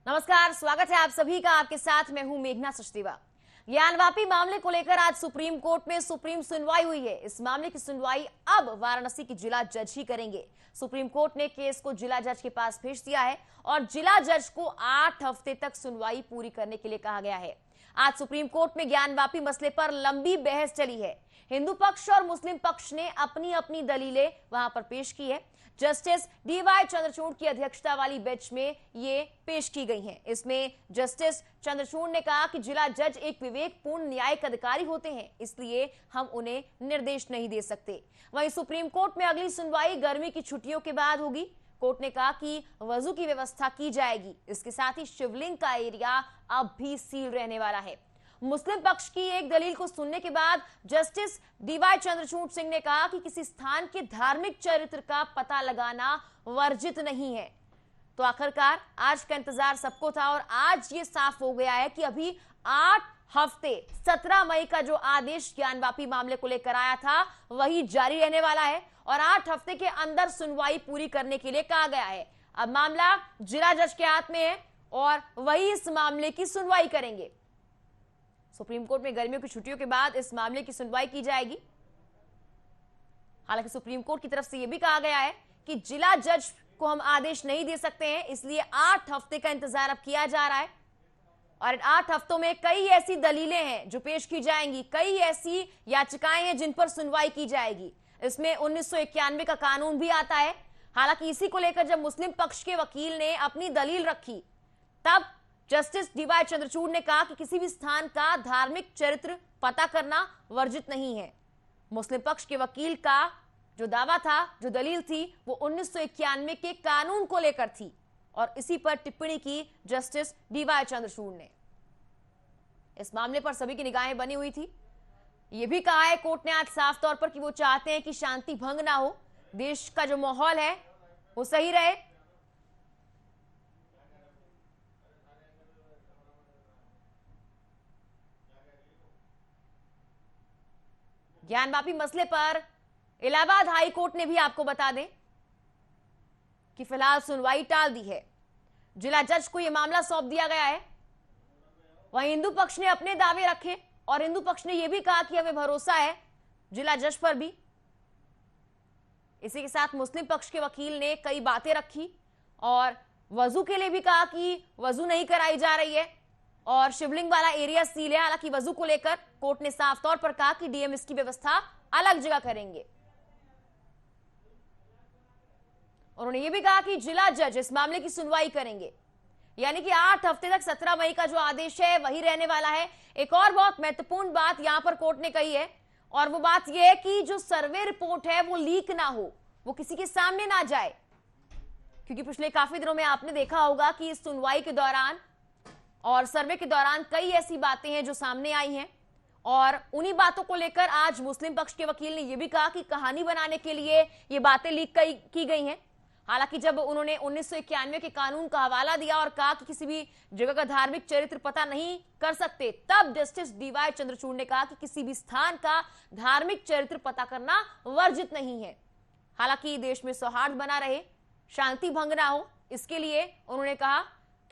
नमस्कार, स्वागत है आप सभी का। आपके साथ मैं हूं मेघना सचदेवा। ज्ञानवापी मामले को लेकर आज सुप्रीम कोर्ट में सुप्रीम सुनवाई हुई है। इस मामले की सुनवाई अब वाराणसी की जिला जज ही करेंगे। सुप्रीम कोर्ट ने केस को जिला जज के पास भेज दिया है और जिला जज को 8 हफ्ते तक सुनवाई पूरी करने के लिए कहा गया है। आज सुप्रीम कोर्ट में ज्ञानवापी मसले पर लंबी बहस चली है। हिंदू पक्ष और मुस्लिम पक्ष ने अपनी अपनी दलीलें वहां पर पेश की है। जस्टिस डीवाई चंद्रचूड़ की अध्यक्षता वाली बेंच में ये पेश की गई हैं। इसमें जस्टिस चंद्रचूड़ ने कहा कि जिला जज एक विवेकपूर्ण न्यायिक अधिकारी होते हैं, इसलिए हम उन्हें निर्देश नहीं दे सकते। वहीं सुप्रीम कोर्ट में अगली सुनवाई गर्मी की छुट्टियों के बाद होगी। कोर्ट ने कहा कि वजू की व्यवस्था की जाएगी। इसके साथ ही शिवलिंग का एरिया अब भी सील रहने वाला है। मुस्लिम पक्ष की एक दलील को सुनने के बाद जस्टिस डीवाई चंद्रचूड़ सिंह ने कहा कि किसी स्थान के धार्मिक चरित्र का पता लगाना वर्जित नहीं है। तो आखिरकार आज का इंतजार सबको था और आज ये साफ हो गया है कि अभी 8 हफ्ते 17 मई का जो आदेश ज्ञानवापी मामले को लेकर आया था वही जारी रहने वाला है और 8 हफ्ते के अंदर सुनवाई पूरी करने के लिए कहा गया है। अब मामला जिला जज के हाथ में है और वही इस मामले की सुनवाई करेंगे। सुप्रीम कोर्ट में गर्मियों की छुट्टियों के बाद इस मामले की सुनवाई की जाएगी। हालांकि सुप्रीम कोर्ट की तरफ से यह भी कहा गया है कि जिला जज को हम आदेश नहीं दे सकते हैं, इसलिए 8 हफ्ते का इंतजार अब किया जा रहा है और 8 हफ्तों में कई ऐसी दलीलें हैं जो पेश की जाएंगी, कई ऐसी याचिकाएं हैं जिन पर सुनवाई की जाएगी। इसमें 1991 का कानून भी आता है। हालांकि इसी को लेकर जब मुस्लिम पक्ष के वकील ने अपनी दलील रखी तब जस्टिस डीवाई चंद्रचूड़ ने कहा कि किसी भी स्थान का धार्मिक चरित्र पता करना वर्जित नहीं है। मुस्लिम पक्ष के वकील का जो दावा था, जो दलील थी, वो 1991 के कानून को लेकर थी और इसी पर टिप्पणी की जस्टिस डीवाई चंद्रचूड़ ने। इस मामले पर सभी की निगाहें बनी हुई थी। यह भी कहा है कोर्ट ने आज साफ तौर पर कि वो चाहते हैं कि शांति भंग ना हो, देश का जो माहौल है वो सही रहे। ज्ञानवापी मसले पर इलाहाबाद हाई कोर्ट ने भी आपको बता दें कि फिलहाल सुनवाई टाल दी है। जिला जज को यह मामला सौंप दिया गया है। वहीं हिंदू पक्ष ने अपने दावे रखे और हिंदू पक्ष ने यह भी कहा कि हमें भरोसा है जिला जज पर भी। इसी के साथ मुस्लिम पक्ष के वकील ने कई बातें रखी और वजू के लिए भी कहा कि वजू नहीं कराई जा रही है और शिवलिंग वाला एरिया सील है। हालांकि वजू को लेकर कोर्ट ने साफ तौर पर कहा कि डीएम इसकी व्यवस्था अलग जगह करेंगे। उन्होंने यह भी कहा कि जिला जज इस मामले की सुनवाई करेंगे, यानी कि 8 हफ्ते तक 17 मई का जो आदेश है वही रहने वाला है। एक और बहुत महत्वपूर्ण बात यहां पर कोर्ट ने कही है और वो बात यह है कि जो सर्वे रिपोर्ट है वो लीक ना हो, वो किसी के सामने ना जाए, क्योंकि पिछले काफी दिनों में आपने देखा होगा कि इस सुनवाई के दौरान और सर्वे के दौरान कई ऐसी बातें हैं जो सामने आई हैं और उन्हीं बातों को लेकर आज मुस्लिम पक्ष के वकील ने यह भी कहा कि कहानी बनाने के लिए ये बातें लीक की गई हैं। हालांकि जब उन्होंने 1991 के कानून का हवाला दिया और कहा कि किसी भी जगह का धार्मिक चरित्र पता नहीं कर सकते, तब जस्टिस डीवाई चंद्रचूड़ ने कहा कि किसी भी स्थान का धार्मिक चरित्र पता करना वर्जित नहीं है। हालांकि देश में सौहार्द बना रहे, शांति भंग ना हो, इसके लिए उन्होंने कहा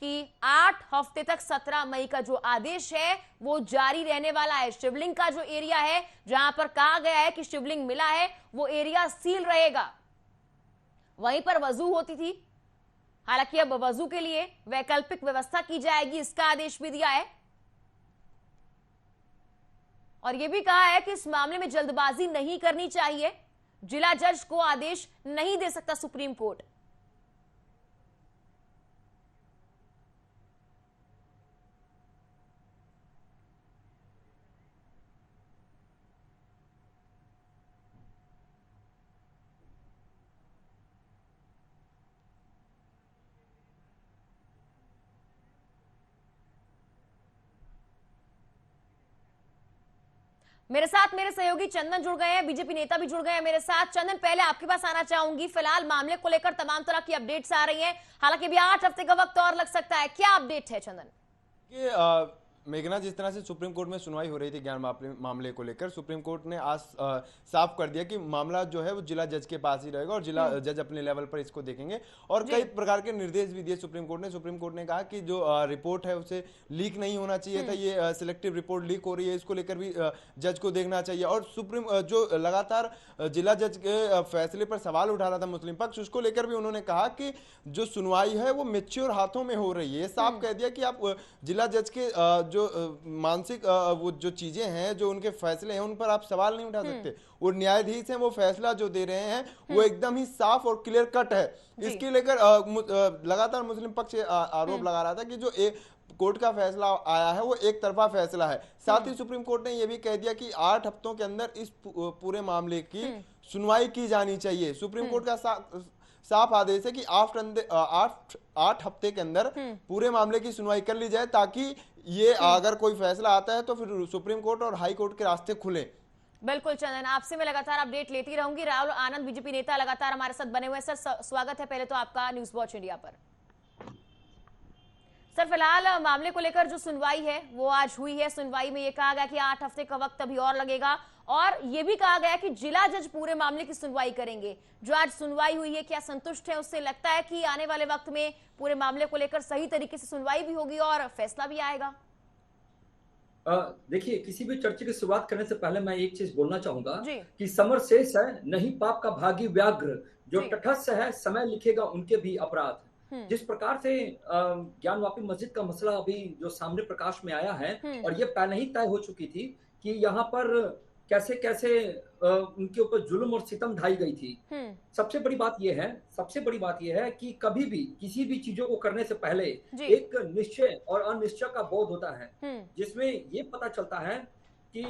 कि 8 हफ्ते तक 17 मई का जो आदेश है वो जारी रहने वाला है। शिवलिंग का जो एरिया है जहां पर कहा गया है कि शिवलिंग मिला है वो एरिया सील रहेगा। वहीं पर वजू होती थी, हालांकि अब वजू के लिए वैकल्पिक व्यवस्था की जाएगी, इसका आदेश भी दिया है और यह भी कहा है कि इस मामले में जल्दबाजी नहीं करनी चाहिए। जिला जज को आदेश नहीं दे सकता सुप्रीम कोर्ट। मेरे साथ मेरे सहयोगी चंदन जुड़ गए हैं, बीजेपी नेता भी जुड़ गए हैं मेरे साथ। चंदन, पहले आपके पास आना चाहूंगी। फिलहाल मामले को लेकर तमाम तरह की अपडेट्स आ रही हैं, हालांकि भी 8 हफ्ते का वक्त और लग सकता है, क्या अपडेट है चंदन? मेघना, जिस तरह से सुप्रीम कोर्ट में सुनवाई हो रही थी ज्ञान मामले को लेकर, सुप्रीम कोर्ट ने आज साफ कर दिया कि मामला जो है वो जिला जज के पास ही रहेगा और जिला जज अपने लेवल पर इसको देखेंगे। और कई प्रकार के निर्देश भी दिए सुप्रीम कोर्ट ने कहा कि जो रिपोर्ट है उसे लीक नहीं होना चाहिए था, ये सिलेक्टिव रिपोर्ट लीक हो रही है, इसको लेकर भी जज को देखना चाहिए। और सुप्रीम जो लगातार जिला जज के फैसले पर सवाल उठा रहा था मुस्लिम पक्ष, उसको लेकर भी उन्होंने कहा कि जो सुनवाई है वो मैच्योर हाथों में हो रही है। साफ कह दिया कि आप जिला जज के जो मानसिक वो जो चीजें हैं, जो उनके फैसले हैं, उन पर आप सवाल नहीं उठा सकते। और न्यायाधीश हैं वो फैसला जो दे रहे हैं वो एकदम ही साफ और क्लियर कट है। इसके लेकर लगातार मुस्लिम पक्ष आरोप लगा रहा था कि जो कोर्ट का फैसला आया है वो एक तरफा फैसला है। साथ ही सुप्रीम कोर्ट ने यह भी कह दिया कि 8 हफ्तों के अंदर इस पूरे मामले की सुनवाई की जानी चाहिए। सुप्रीम कोर्ट का साफ आदेश है कि 8 हफ्ते के अंदर पूरे मामले की सुनवाई कर ली जाए, ताकि ये अगर कोई फैसला आता है तो फिर सुप्रीम कोर्ट और हाई कोर्ट के रास्ते खुले। बिल्कुल चंदन, आपसे मैं लगातार अपडेट लेती रहूंगी। राहुल आनंद बीजेपी नेता लगातार हमारे साथ बने हुए हैं। सर स्वागत है पहले तो आपका न्यूज वॉच इंडिया पर। सर फिलहाल मामले को लेकर जो सुनवाई है वो आज हुई है। सुनवाई में ये कहा गया कि 8 हफ्ते का वक्त अभी और लगेगा और ये भी कहा गया कि जिला जज पूरे मामले की सुनवाई करेंगे। जो आज सुनवाई हुई है, क्या संतुष्ट है? उससे लगता है कि आने वाले वक्त में पूरे मामले को लेकर सही तरीके से सुनवाई भी होगी और फैसला भी आएगा? देखिए, किसी भी चर्चा की शुरुआत करने से पहले मैं एक चीज बोलना चाहूंगा कि समर शेष है नहीं पाप का भागी व्याघ्र, जो तटस्थ है समय लिखेगा उनके भी अपराध। जिस प्रकार से ज्ञानवापी मस्जिद का मसला अभी जो सामने प्रकाश में आया है, और ये पहले ही तय हो चुकी थी कि यहाँ पर कैसे कैसे उनके ऊपर जुल्म और सितम ढाई गई थी। सबसे बड़ी बात यह है कि कभी भी किसी भी चीजों को करने से पहले एक निश्चय और अनिश्चय का बोध होता है, जिसमें ये पता चलता है कि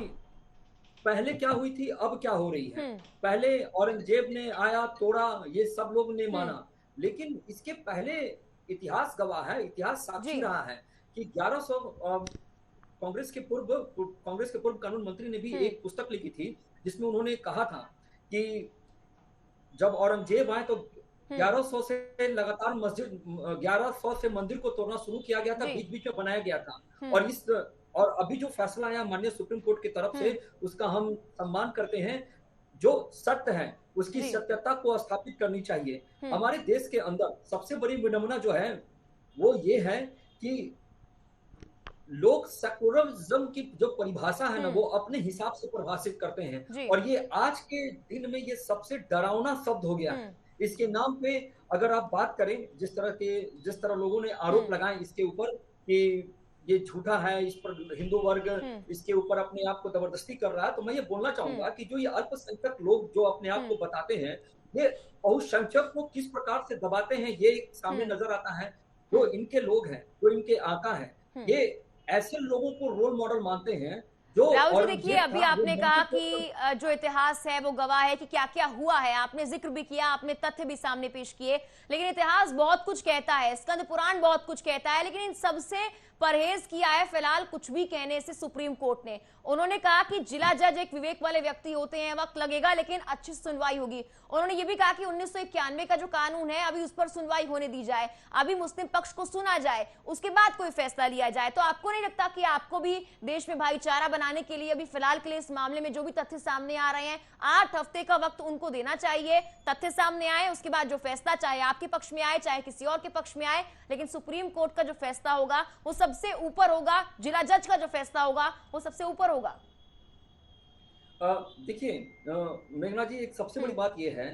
पहले क्या हुई थी, अब क्या हो रही है। पहले औरंगजेब ने आया, तोड़ा, ये सब लोग ने माना, लेकिन इसके पहले इतिहास गवाह है, इतिहास साक्षी रहा है कि 1100 कांग्रेस के पूर्व कानून मंत्री ने भी एक पुस्तक लिखी थी जिसमें उन्होंने कहा था कि जब औरंगजेब आए तो 1100 से लगातार 1100 से मंदिर को तोड़ना शुरू किया गया था, बीच बीच में बनाया गया था। और अभी जो फैसला आया माननीय सुप्रीम कोर्ट की तरफ से, उसका हम सम्मान करते हैं। जो सत्य है उसकी सत्यता को स्थापित करनी चाहिए। हमारे देश के अंदर सबसे बड़ी विडंबना जो है वो ये है कि लोग सेकुलरिज्म की जो परिभाषा है ना, वो अपने हिसाब से परिभाषित करते हैं, और ये आज के दिन में ये सबसे डरावना शब्द हो गया है। इसके नाम पे अगर आप बात करें, जिस तरह लोगों ने आरोप लगाए इसके ऊपर कि ये झूठा है, इस पर हिंदू वर्ग इसके ऊपर अपने आप को जबरदस्ती कर रहा है, तो मैं ये बोलना चाहूंगा कि जो ये अल्पसंख्यक लोग जो अपने आप को बताते हैं, ये बहुसंख्यक को किस प्रकार से दबाते हैं ये सामने नजर आता है। जो इनके लोग हैं, जो इनके आका हैं, ये ऐसे लोगों को रोल मॉडल मानते हैं। राहुल जी देखिए, अभी आपने कहा कि जो इतिहास है वो गवाह है कि क्या क्या हुआ है। आपने जिक्र भी किया, आपने तथ्य भी सामने पेश किए, लेकिन इतिहास बहुत कुछ कहता है, स्कंद पुराण बहुत कुछ कहता है, लेकिन इन सबसे परहेज किया है फिलहाल कुछ भी कहने से सुप्रीम कोर्ट ने। उन्होंने कहा कि जिला जज एक विवेक वाले व्यक्ति होते हैं, वक्त लगेगा लेकिन अच्छी सुनवाई होगी। उन्होंने ये भी कहा कि 1991 का जो कानून है अभी उस पर सुनवाई होने दी जाए, अभी मुस्लिम पक्ष को सुना जाए, उसके बाद कोई फैसला लिया जाए। तो आपको नहीं लगता कि आपको भी देश में भाईचारा बनाने के लिए अभी फिलहाल के लिए इस मामले में जो भी तथ्य सामने आ रहे हैं, 8 हफ्ते का वक्त उनको देना चाहिए, तथ्य सामने आए, उसके बाद जो फैसला चाहे आपके पक्ष में आए चाहे किसी और के पक्ष में आए, लेकिन सुप्रीम कोर्ट का जो फैसला होगा वो सबसे ऊपर होगा, जिला जज का जो फैसला होगा वो सबसे ऊपर होगा? देखिए मेघना जी, एक सबसे बड़ी बात यह है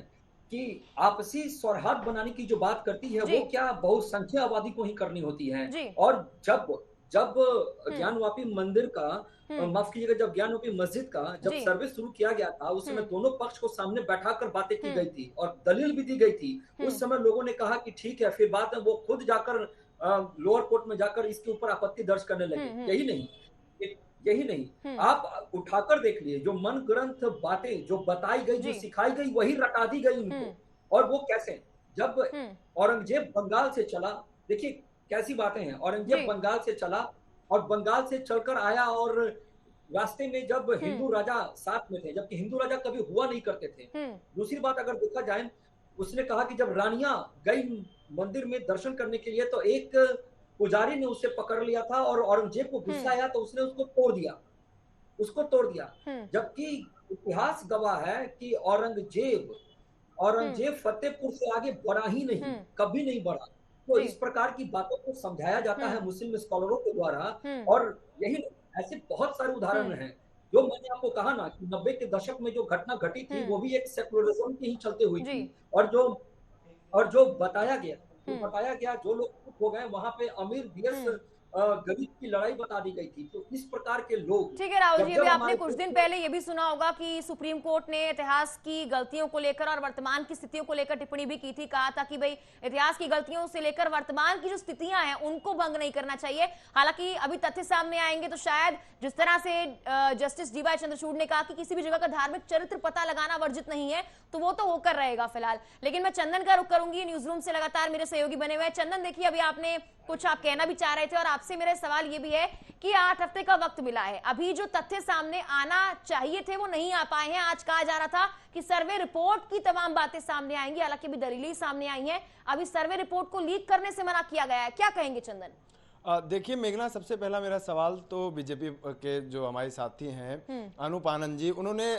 कि आपसी सौहार्द बनाने की जो बात करती है वो क्या बहुसंख्यक आबादी को ही करनी होती है। और जब ज्ञानवापी मंदिर का माफ कीजिएगा, जब ज्ञानवापी मस्जिद का जब सर्विस शुरू किया गया था, उस समय दोनों पक्ष को सामने बैठाकर बातें की गई थी और दलील भी दी गई थी। उस समय लोगों ने कहा कि ठीक है, फिर बाद में वो खुद जाकर लोअर कोर्ट में जाकर इसके ऊपर आपत्ति दर्ज करने लगे। यही नहीं, आप उठाकर देख लिए, जो मन ग्रंथ बातें जो बताई गई, जो सिखाई गई, वही रटा दी गई उनको। और वो कैसे, जब औरंगजेब बंगाल से चला, देखिए कैसी बातें हैं, औरंगजेब बंगाल से चला और बंगाल से चलकर आया, और रास्ते में जब हिंदू राजा साथ में थे, जबकि हिंदू राजा कभी हुआ नहीं करते थे। दूसरी बात अगर देखा जाए, उसने कहा कि जब रानियां गई मंदिर में दर्शन करने के लिए, तो एक पुजारी ने उसे पकड़ लिया था और औरंगजेब को गुस्सा आया तो उसने उसको तोड़ दिया। जबकि इतिहास गवाह है कि औरंगजेब फतेहपुर से आगे बढ़ा ही नहीं, कभी नहीं बढ़ा। तो इस प्रकार की बातों को समझाया जाता है मुस्लिम स्कॉलरों के द्वारा, और यही ऐसे बहुत सारे उदाहरण हैं। जो मैंने आपको कहा ना कि 90 के दशक में जो घटना घटी थी वो भी एक सेकुलरिज्म की ही चलते हुई थी, और जो बताया गया जो लोग चुप हो गए, वहां पे अमीर vs गरीब की लड़ाई बता दी गई थी। तो इस प्रकार के लोग, ठीक है राहुल जी, अभी आपने कुछ दिन पहले ये भी सुना होगा कि सुप्रीम कोर्ट ने इतिहास की गलतियों को लेकर और वर्तमान की स्थितियों को लेकर टिप्पणी भी की थी। कहा था कि भाई इतिहास की गलतियों से लेकर वर्तमान की जो स्थितियां हैं उनको भंग नहीं करना चाहिए। हालांकि अभी तथ्य सामने आएंगे तो शायद जिस तरह से जस्टिस डी वाई चंद्रचूड़ ने कहा कि किसी भी जगह का धार्मिक चरित्र पता लगाना वर्जित नहीं है, तो वो तो होकर रहेगा फिलहाल। लेकिन मैं चंदन का रुख करूंगी, न्यूज रूम से लगातार मेरे सहयोगी बने हुए हैं। चंदन, देखिए अभी आपने कुछ आप कहना भी चाह रहे थे और आपसे मेरा सवाल ये भी है कि 8 हफ्ते का वक्त मिला है, अभी जो तथ्य सामने आना चाहिए थे वो नहीं आ पाए हैं। आज कहा जा रहा था कि सर्वे रिपोर्ट की तमाम बातें सामने आएंगी, हालांकि अभी दलीलें सामने आई हैं। अभी सर्वे रिपोर्ट को लीक करने से मना किया गया है, क्या कहेंगे चंदन? देखिए मेघना, सबसे पहला मेरा सवाल तो बीजेपी के जो हमारे साथी हैं अनूप आनंद जी, उन्होंने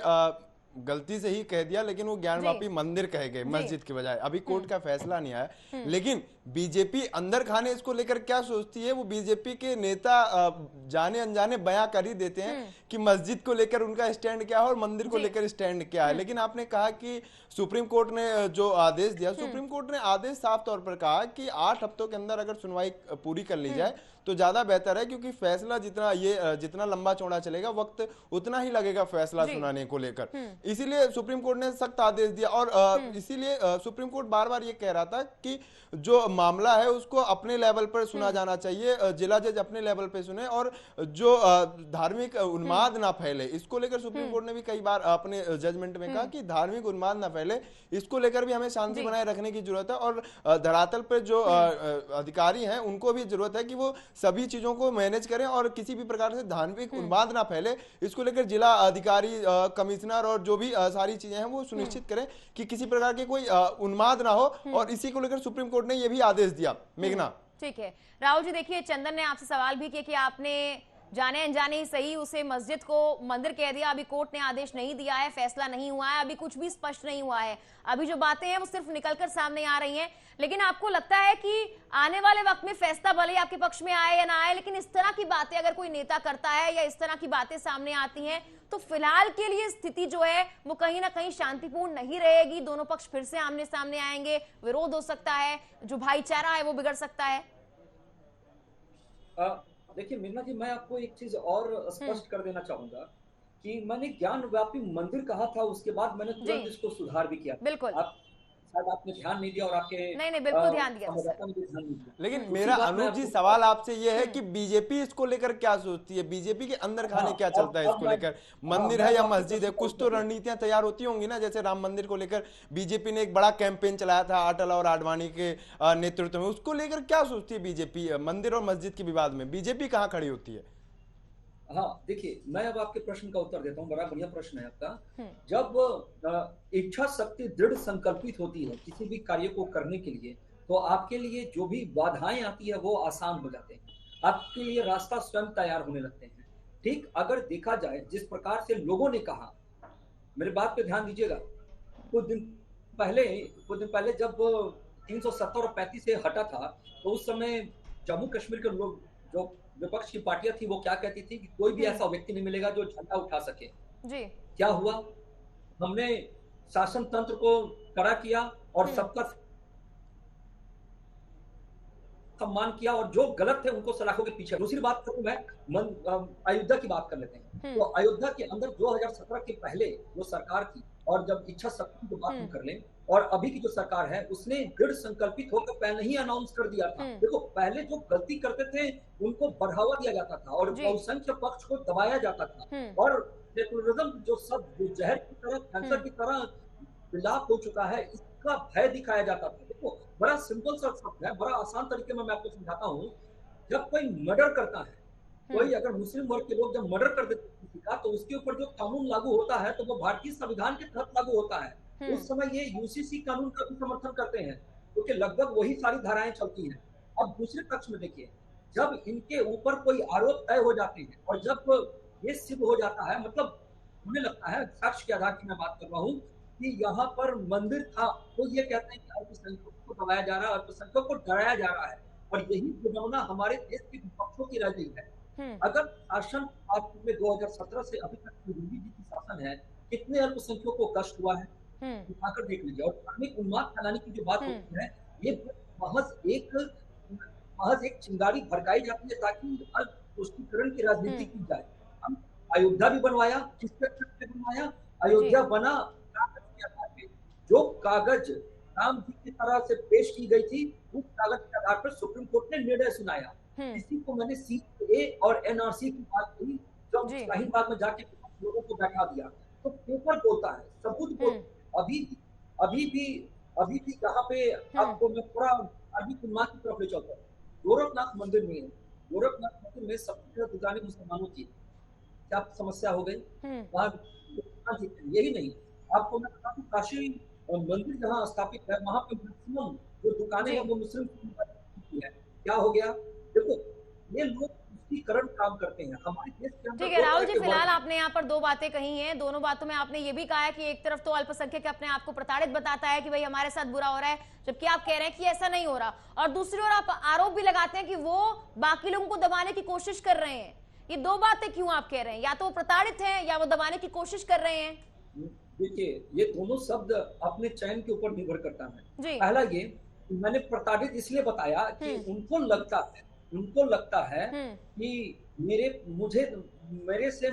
गलती से ही कह दिया, लेकिन वो ज्ञानवापी मंदिर कह गए मस्जिद के बजाय। अभी कोर्ट का फैसला नहीं आया, लेकिन बीजेपी अंदर खाने इसको लेकर क्या सोचती है, वो बीजेपी के नेता जाने अनजाने बयां कर ही देते हैं कि मस्जिद को लेकर उनका स्टैंड क्या है और मंदिर को लेकर स्टैंड क्या है। लेकिन आपने कहा कि सुप्रीम कोर्ट ने जो आदेश दिया, सुप्रीम कोर्ट ने आदेश साफ तौर पर कहा कि 8 हफ्तों के अंदर अगर सुनवाई पूरी कर ली जाए तो ज्यादा बेहतर है, क्योंकि फैसला जितना लंबा चौड़ा चलेगा वक्त उतना ही लगेगा फैसला सुनाने को लेकर। इसीलिए सुप्रीम कोर्ट ने सख्त आदेश दिया, और इसीलिए सुप्रीम कोर्ट बार बार ये कह रहा था कि जो मामला है उसको अपने लेवल पर सुना जाना चाहिए, जिला जज अपने लेवल पे सुने, और जो धार्मिक उन्माद ना फैले, इसको लेकर सुप्रीम कोर्ट ने भी कई बार अपने जजमेंट में कहा कि धार्मिक उन्माद ना फैले, इसको लेकर भी हमें शांति बनाए रखने की जरूरत है। और धरातल पर जो अधिकारी हैं उनको भी जरूरत है कि वो सभी चीजों को मैनेज करें और किसी भी प्रकार से धार्मिक उन्माद ना फैले, इसको लेकर जिला अधिकारी, कमिश्नर और जो भी सारी चीजें हैं वो सुनिश्चित करें कि किसी प्रकार के कोई उन्माद ना हो, और इसी को लेकर सुप्रीम कोर्ट ने यह भी आदेश दिया। मेघना, ठीक है राहुल जी, देखिए चंदन ने आपसे सवाल भी किया कि आपने जाने अनजाने ही सही उसे मस्जिद को मंदिर कह दिया। अभी कोर्ट ने आदेश नहीं दिया है, फैसला नहीं हुआ है, अभी कुछ भी स्पष्ट नहीं हुआ है, अभी जो बातें हैं वो सिर्फ निकलकर सामने आ रही हैं। लेकिन आपको लगता है कि आने वाले वक्त में फैसला भले ही आपके पक्ष में आए या ना आए, लेकिन इस तरह की बातें अगर कोई नेता करता है या इस तरह की बातें सामने आती हैं तो फिलहाल के लिए स्थिति जो है वो कहीं ना कहीं शांतिपूर्ण नहीं रहेगी, दोनों पक्ष फिर से आमने सामने आएंगे, विरोध हो सकता है, जो भाईचारा है वो बिगड़ सकता है? देखिए मीना जी, मैं आपको एक चीज और स्पष्ट कर देना चाहूंगा कि मैंने ज्ञानव्यापी मंदिर कहा था, उसके बाद मैंने तुरंत इसको सुधार भी किया। बिल्कुल, शायद आपने ध्यान नहीं दिया और आपके नहीं बिल्कुल ध्यान दिया। लेकिन मेरा अनुज जी सवाल आपसे ये है कि बीजेपी इसको लेकर क्या सोचती है, बीजेपी के अंदर खाने क्या चलता है इसको लेकर, मंदिर है या मस्जिद है? कुछ तो रणनीतियां तैयार होती होंगी ना, जैसे राम मंदिर को लेकर बीजेपी ने एक बड़ा कैंपेन चलाया था अटल और आडवाणी के नेतृत्व में, उसको लेकर क्या सोचती है बीजेपी? मंदिर और मस्जिद के विवाद में बीजेपी कहाँ खड़ी होती है? हाँ देखिए, मैं अब आपके प्रश्न का उत्तर देता हूँ, बड़ा बढ़िया प्रश्न है आपका। जब इच्छा शक्ति दृढ़ संकल्पित होती है किसी भी कार्य को करने के लिए, तो आपके लिए जो भी बाधाएं आती है वो आसान हो जाते हैं, आपके लिए रास्ता स्वयं तैयार होने लगते हैं। ठीक अगर देखा जाए जिस प्रकार से लोगों ने कहा, मेरे बात पे ध्यान दीजिएगा, कुछ दिन पहले जब 370 और 35 से हटा था, तो उस समय जम्मू कश्मीर के लोग, जो विपक्ष की पार्टियां थी, वो क्या कहती थी कि कोई भी ऐसा व्यक्ति नहीं मिलेगा जो झंडा उठा सके। जी क्या हुआ? हमने शासन तंत्र को कड़ा किया और सबका सम्मान किया, और जो गलत थे उनको सलाखों के पीछे। दूसरी बात करूं मैं, अयोध्या की बात कर लेते हैं। तो अयोध्या के अंदर 2017 के पहले जो सरकार थी, और जब इच्छा शक्ति की बात कर लें, और अभी की जो सरकार है उसने दृढ़ संकल्पित होकर पहले ही अनाउंस कर दिया था। देखो, पहले जो गलती करते थे उनको बढ़ावा दिया जाता था और बहुसंख्यक पक्ष को दबाया जाता था, और सेकुलरिज्म जो सब जहर की तरह, कैंसर की तरह विलाप हो चुका है, इसका भय दिखाया जाता था। देखो, बड़ा सिंपल सा शब्द है, बड़ा आसान तरीके में मैं आपको समझाता हूँ। जब कोई मर्डर करता है, कोई अगर मुस्लिम वर्ग के लोग जब मर्डर कर देते किसी का, तो उसके ऊपर जो कानून लागू होता है तो वो भारतीय संविधान के तहत लागू होता है। उस समय ये यूसीसी कानून का भी समर्थन करते हैं, क्योंकि लगभग वही सारी धाराएं चलती हैं। अब दूसरे पक्ष में देखिए, जब इनके ऊपर कोई आरोप तय हो जाते हैं और जब ये सिद्ध हो जाता है, मतलब मुझे लगता है साक्ष्य के आधार की मैं बात कर रहा हूँ कि यहाँ पर मंदिर था, तो ये कहते हैं कि अल्पसंख्यकों को दबाया जा रहा है, अल्पसंख्यकों को डराया जा रहा है, और यही विडंबना हमारे देश के विपक्षों की रह गई है। अगर शासन आज में 2017 से अभी तक योगी जी की शासन है, कितने अल्पसंख्यकों को कष्ट हुआ है, उठाकर देख लीजिए। और धार्मिक उन्माद फैलाने की जो बात होती है, ये महज एक चिंगारी भड़काई जाती है ताकि तुष्टीकरण की राजनीति की जाए। हम अयोध्या भी बनवाया, किसके पे बनवाया? अयोध्या बना कागज के आधार पे। जो कागज राम जी की तरह से पेश की गई थी, उस कागज के आधार पर सुप्रीम कोर्ट ने निर्णय सुनाया। इसी को मैंने सीएए और एनआरसी की बात कही, जब शाहीनबाग में जाके लोगों को बैठा दिया, तो पेपर बोलता है, सबूत बोलता है। अभी भी यहाँ पे आपको मैं पूरा धार्मिक उन्माद की तरफ ले चलता हूँ। गोरखनाथ मंदिर में सबसे ज्यादा दुकानें मुसलमानों की, क्या समस्या हो गई वहां? यही नहीं, आपको मैं बता दूं, काशी मंदिर जहाँ स्थापित है, वहां पे मैक्सिमम जो दुकानें हैं वो मुस्लिम है। क्या हो गया? देखो, ये लोग तुष्टीकरण काम करते हैं हमारे देश के अंदर। ठीक है राहुल जी, फिलहाल आपने यहाँ पर दो बातें कही हैं। दोनों बातों में आपने ये भी कहा है कि एक तरफ तो अल्पसंख्यक अपने आप को प्रताड़ित बताता है कि भाई हमारे साथ बुरा हो रहा है, जबकि आप कह रहे हैं कि ऐसा नहीं हो रहा, और दूसरी ओर आप आरोप भी लगाते हैं कि वो बाकी लोगों को दबाने की कोशिश कर रहे हैं। ये दो बातें क्यों आप कह रहे हैं? या तो वो प्रताड़ित हैं या वो दबाने की कोशिश कर रहे हैं। देखिए, ये दोनों शब्द अपने चयन के ऊपर निर्भर करता है। पहला ये, मैंने प्रताड़ित इसलिए बताया कि उनको लगता है कि मेरे से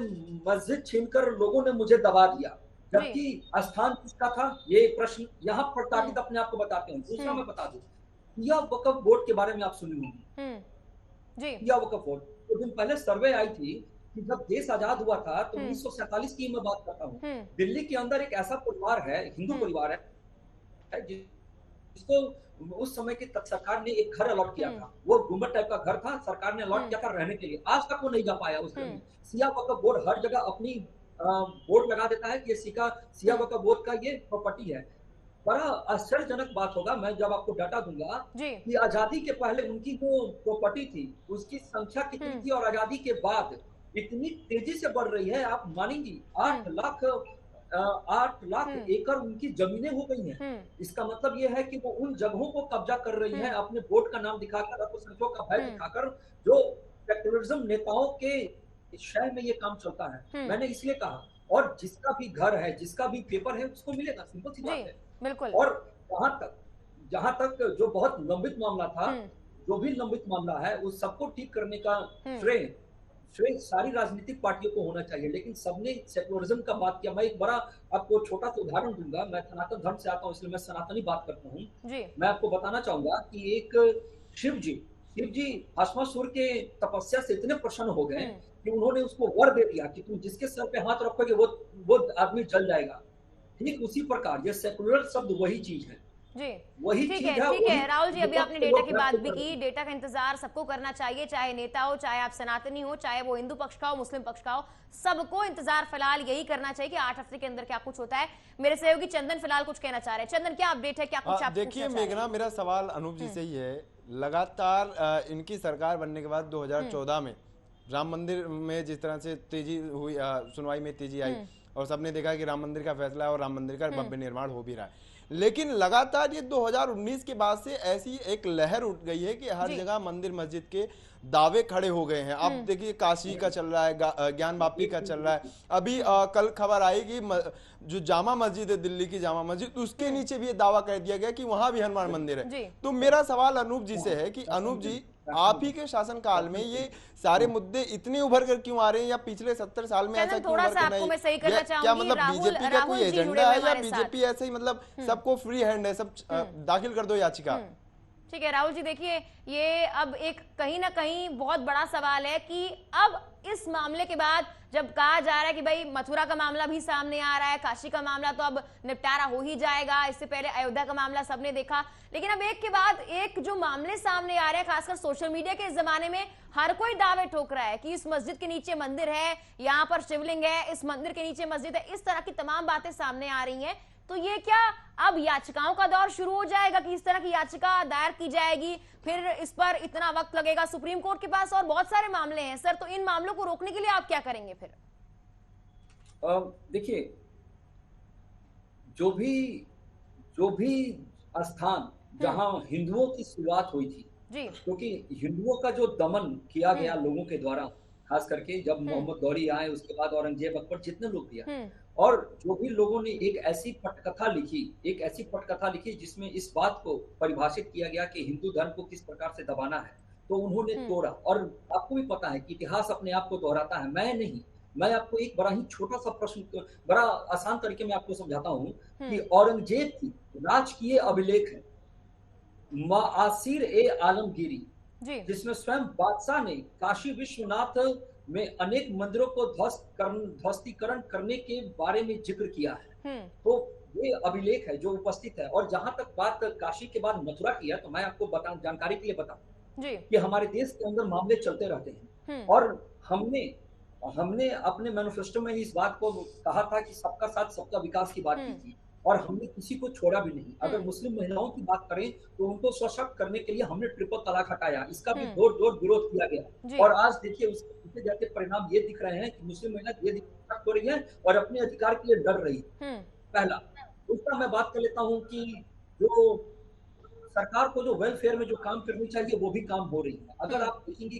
मस्जिद छीनकर लोगों ने मुझे दबा दिया, जबकि स्थान किसका था, ये प्रश्न यहाँ प्रताड़ित अपने आप को बताते हैं। दूसरा मैं बता दूं, यह वक्फ बोर्ड के बारे में आप सुने होंगे। यह वक्फ बोर्ड, तो दिन पहले सर्वे आई थी कि जब देश आजाद हुआ था तो 1947 की मैं बात करता हूँ, दिल्ली के अंदर एक ऐसा परिवार है, हिंदू परिवार है, जिसको उस समय की सरकार ने एक घर अलॉट किया था। वो गुंबद टाइप का घर था, सरकार ने अलॉट किया था रहने के लिए। आज तक वो नहीं जा पाया उस घर में। सिया वक्फ बोर्ड हर जगह अपनी बोर्ड लगा देता है कि सिया वक्फ बोर्ड का ये प्रॉपर्टी है। बड़ा आश्चर्यजनक बात होगा, मैं जब आपको डाटा दूंगा कि आजादी के पहले उनकी जो प्रॉपर्टी थी उसकी संख्या कितनी थी और आजादी के बाद इतनी तेजी से बढ़ रही है, आप मानेंगी 8 लाख एकड़ उनकी जमीनें हो गई हैं। इसका मतलब ये है कि वो उन जगहों को कब्जा कर रही है अपने वोट का नाम दिखाकर, अल्पसंख्यकों का भय दिखाकर, जो सेक्युलरिज्म नेताओं के शहर में ये काम चलता है। मैंने इसलिए कहा, और जिसका भी घर है, जिसका भी पेपर है, उसको मिलेगा, सिंपल सी बात है। बिल्कुल। और जहां तक जो बहुत लंबित मामला था, जो भी लंबित मामला है, उस सबको ठीक करने का श्रेय सारी राजनीतिक पार्टियों को होना चाहिए, लेकिन सबने सेकुलरिज्म का बात किया। मैं एक बड़ा आपको छोटा सा उदाहरण दूंगा, मैं सनातन धर्म से आता हूँ इसलिए मैं सनातनी बात करता हूँ। मैं आपको बताना चाहूंगा कि एक शिव जी भस्मासुर के तपस्या से इतने प्रसन्न हो गए कि उन्होंने उसको वर दे दिया कि तुम जिसके सर पे हाथ रखोगे वो आदमी जल जाएगा। ठीक उसी प्रकार ये सेकुलर शब्द वही चीज है। वही ठीक है राहुल जी, अभी आपने डेटा की बात भी की। डेटा का इंतजार सबको करना चाहिए, चाहे नेता हो, चाहे आप सनातनी हो, चाहे वो हिंदू पक्ष का हो, मुस्लिम पक्ष का हो, सबको इंतजार फिलहाल यही करना चाहिए कि 8 हफ्ते के अंदर क्या कुछ होता है। मेरे सहयोगी चंदन फिलहाल कुछ कहना चाह रहे हैं। चंदन, क्या अपडेट है, क्या कुछ आप देखिए मेघना, मेरा सवाल अनूप जी से ही है। लगातार इनकी सरकार बनने के बाद 2014 में राम मंदिर में जिस तरह से तेजी हुई, सुनवाई में तेजी आई और सबने देखा कि राम मंदिर का फैसला है और राम मंदिर का भव्य निर्माण हो भी रहा है, लेकिन लगातार ये 2019 के बाद से ऐसी एक लहर उठ गई है कि हर जगह मंदिर मस्जिद के दावे खड़े हो गए हैं। अब देखिए काशी का चल रहा है, ज्ञान वापी का चल रहा है, अभी कल खबर आएगी जो जामा मस्जिद है, दिल्ली की जामा मस्जिद, उसके नीचे भी ये दावा कर दिया गया कि वहां भी हनुमान मंदिर है। तो मेरा सवाल अनूप जी से है कि अनूप जी, आप ही के शासन काल में ये सारे मुद्दे इतने उभर कर क्यों आ रहे हैं, या पिछले 70 साल में ऐसा क्यों उभर कर नहीं? क्या मतलब बीजेपी का कोई एजेंडा है या बीजेपी ऐसे ही मतलब सबको फ्री हैंड है, सब दाखिल कर दो याचिका? ठीक है राहुल जी, देखिए ये अब एक कहीं ना कहीं बहुत बड़ा सवाल है कि अब इस मामले के बाद जब कहा जा रहा है कि भाई मथुरा का मामला भी सामने आ रहा है, काशी का मामला तो अब निपटारा हो ही जाएगा, इससे पहले अयोध्या का मामला सबने देखा, लेकिन अब एक के बाद एक जो मामले सामने आ रहे हैं, खासकर सोशल मीडिया के इस जमाने में हर कोई दावे ठोक रहा है कि इस मस्जिद के नीचे मंदिर है, यहाँ पर शिवलिंग है, इस मंदिर के नीचे मस्जिद है, इस तरह की तमाम बातें सामने आ रही हैं। तो ये क्या अब याचिकाओं का दौर शुरू हो जाएगा कि इस तरह की याचिका दायर की जाएगी, फिर इस पर इतना वक्त लगेगा? सुप्रीम कोर्ट के पास और बहुत सारे मामले हैं सर, तो इन मामलों को रोकने के लिए आप क्या करेंगे फिर? देखिए, जो भी स्थान जहां हिंदुओं की शुरुआत हुई थी, क्योंकि हिंदुओं का जो दमन किया गया लोगों के द्वारा, खास करके जब मोहम्मद गौरी आए, उसके बाद औरंगजेब, अकबर, जितने लोग भी आए, और जो भी लोगों ने एक ऐसी पटकथा लिखी जिसमें इस बात को परिभाषित किया गया कि हिंदू धर्म को किस प्रकार से दबाना है, तो उन्होंने तोड़ा। और आपको भी पता है कि इतिहास अपने आप को दोहराता है, मैं आपको एक बड़ा ही छोटा सा प्रश्न, बड़ा आसान तरीके में आपको समझाता हूँ कि औरंगजेब की राजकीय अभिलेख है मासिर ए आलमगीरी, जिसमें स्वयं बादशाह ने काशी विश्वनाथ में अनेक मंदिरों को ध्वस्तीकरण करने के बारे में जिक्र किया है। तो ये अभिलेख है जो उपस्थित है। और जहां तक बात काशी के बाद मथुरा की है, तो मैं आपको जानकारी के लिए बताऊं कि हमारे देश के अंदर मामले चलते रहते हैं, और हमने अपने मैनिफेस्टो में इस बात को कहा था कि सबका साथ सबका विकास की बात की थी, और हमने किसी को छोड़ा भी नहीं। अगर मुस्लिम महिलाओं की बात करें तो उनको सशक्त करने के लिए हमने ट्रिपल तलाक हटाया, इसका भी जोर विरोध किया गया, और आज देखिए उसके पीछे जाके परिणाम ये दिख रहे हैं कि मुस्लिम महिला धीरे धीरे सशक्त हो रही है और अपने अधिकार के लिए लड़ रही है। पहला। दूसरा, मैं बात कर लेता हूँ कि जो सरकार को जो वेलफेयर में जो काम करनी चाहिए वो भी काम हो रही है। अगर आप देखेंगे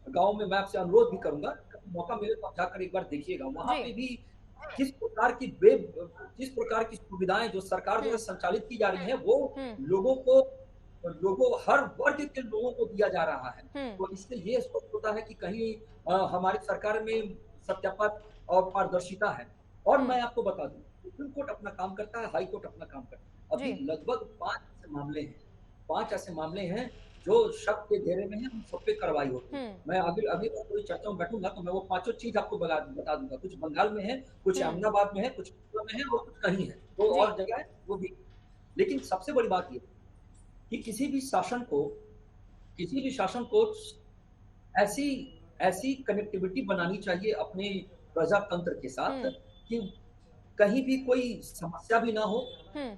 गाँव में मैं आपसे अनुरोध भी करूंगा, मौका मिले तो आप जाकर एक बार देखिएगा, वहां पे भी किस प्रकार की सुविधाएं जो सरकार द्वारा संचालित की जा रही है, वो लोगों हर वर्ग के लोगों को दिया जा रहा है। तो इससे ये स्पष्ट होता है कि कहीं हमारी सरकार में सत्यापन और पारदर्शिता है। और मैं आपको बता दूं, सुप्रीम कोर्ट अपना काम करता है, हाई कोर्ट अपना काम करता है। अभी लगभग 5 ऐसे मामले हैं जो शक के घेरे में है, उन सब पे कार्रवाई होती है। मैं अभी कोई चर्चा में बैठूंगा तो मैं वो 5 चीज आपको बता दूंगा। कुछ बंगाल में है, कुछ अहमदाबाद में है, कुछ में है, और कुछ कहीं है, तो और जगह है वो भी। लेकिन सबसे बड़ी बात ये कि किसी भी शासन को ऐसी कनेक्टिविटी बनानी चाहिए अपने प्रजातंत्र के साथ कि कहीं भी कोई समस्या भी ना हो।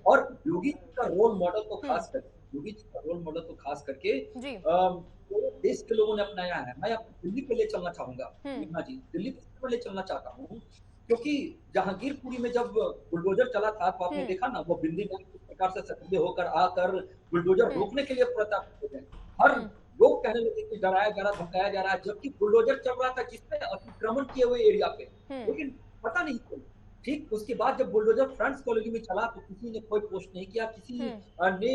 और योगी जी का रोल मॉडल तो खास करके तो देश के लोगों ने अपनाया है। मैं आपको दिल्ली पे ले चलना चाहूंगा, दिल्ली पे ले चलना चाहता हूँ, क्योंकि जहांगीरपुरी में जब बुलडोजर चला था तो आपने देखा ना, वो बिंदी किस प्रकार से सक्रिय होकर आकर बुलडोजर रोकने के लिए प्रताप हो गए। हर लोग कहने लगे कि डराया जा रहा, धमकाया जा रहा है, जबकि बुलडोजर चल रहा था जिसपे अतिक्रमण किए हुए एरिया पे, लेकिन पता नहीं क्यों। ठीक उसके बाद जब बुलडोजर फ्रांस कॉलोनी में चला तो किसी ने कोई पोस्ट नहीं किया, किसी ने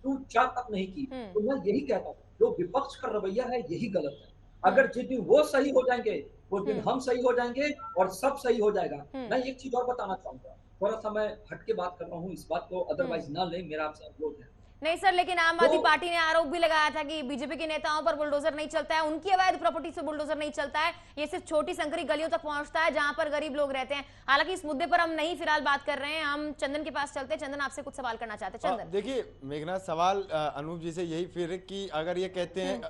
चूक-चाक तक नहीं की। तो मैं यही कहता हूँ, जो विपक्ष का रवैया है यही गलत है। अगर जिस दिन वो सही हो जाएंगे उस दिन हम सही हो जाएंगे और सब सही हो जाएगा। मैं एक चीज और बताना चाहूंगा, थोड़ा सा मैं हटके बात कर रहा हूँ, इस बात को अदरवाइज ना ले, मेरा आपसे अनुरोध है। नहीं सर, लेकिन आम आदमी पार्टी ने आरोप भी लगाया था कि बीजेपी के नेताओं पर बुलडोजर नहीं चलता है, उनकी अवैध प्रॉपर्टी से बुलडोजर नहीं चलता है, ये सिर्फ छोटी संकरी गलियों तक पहुंचता है जहां पर गरीब लोग रहते हैं। हालांकि इस मुद्दे पर हम नहीं फिलहाल बात कर रहे हैं, हम चंदन के पास चलते हैं। चंदन, आपसे कुछ सवाल करना चाहते हैं। चंदन देखिए मेघना, सवाल अनूप जी से यही फिर कि अगर ये कहते हैं,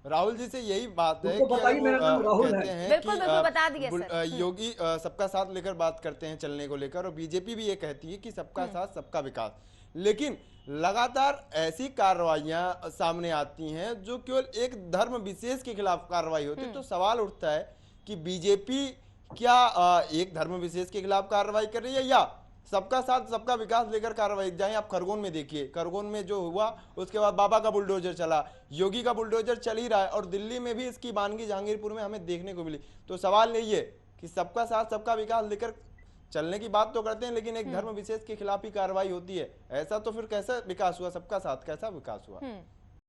राहुल जी से यही बात है कि कहते हैं कि योगी सबका साथ लेकर बात करते हैं चलने को लेकर, और बीजेपी भी ये कहती है कि सबका साथ सबका विकास, लेकिन लगातार ऐसी कार्रवाइयां सामने आती हैं जो केवल एक धर्म विशेष के खिलाफ कार्रवाई होती है। तो सवाल उठता है कि बीजेपी क्या एक धर्म विशेष के खिलाफ कार्रवाई कर रही है या सबका साथ सबका विकास लेकर कार्रवाई? जाए आप खरगोन में देखिए, खरगोन में जो हुआ उसके बाद बाबा का बुलडोजर चला, योगी का बुलडोजर चल ही रहा है, और दिल्ली में भी इसकी वानगी जहांगीरपुर में हमें देखने को मिली। तो सवाल यही है कि सबका साथ सबका विकास लेकर चलने की बात तो करते हैं, लेकिन एक धर्म विशेष के खिलाफ ही कार्रवाई होती है, ऐसा तो फिर कैसा विकास हुआ? सबका साथ कैसा विकास हुआ?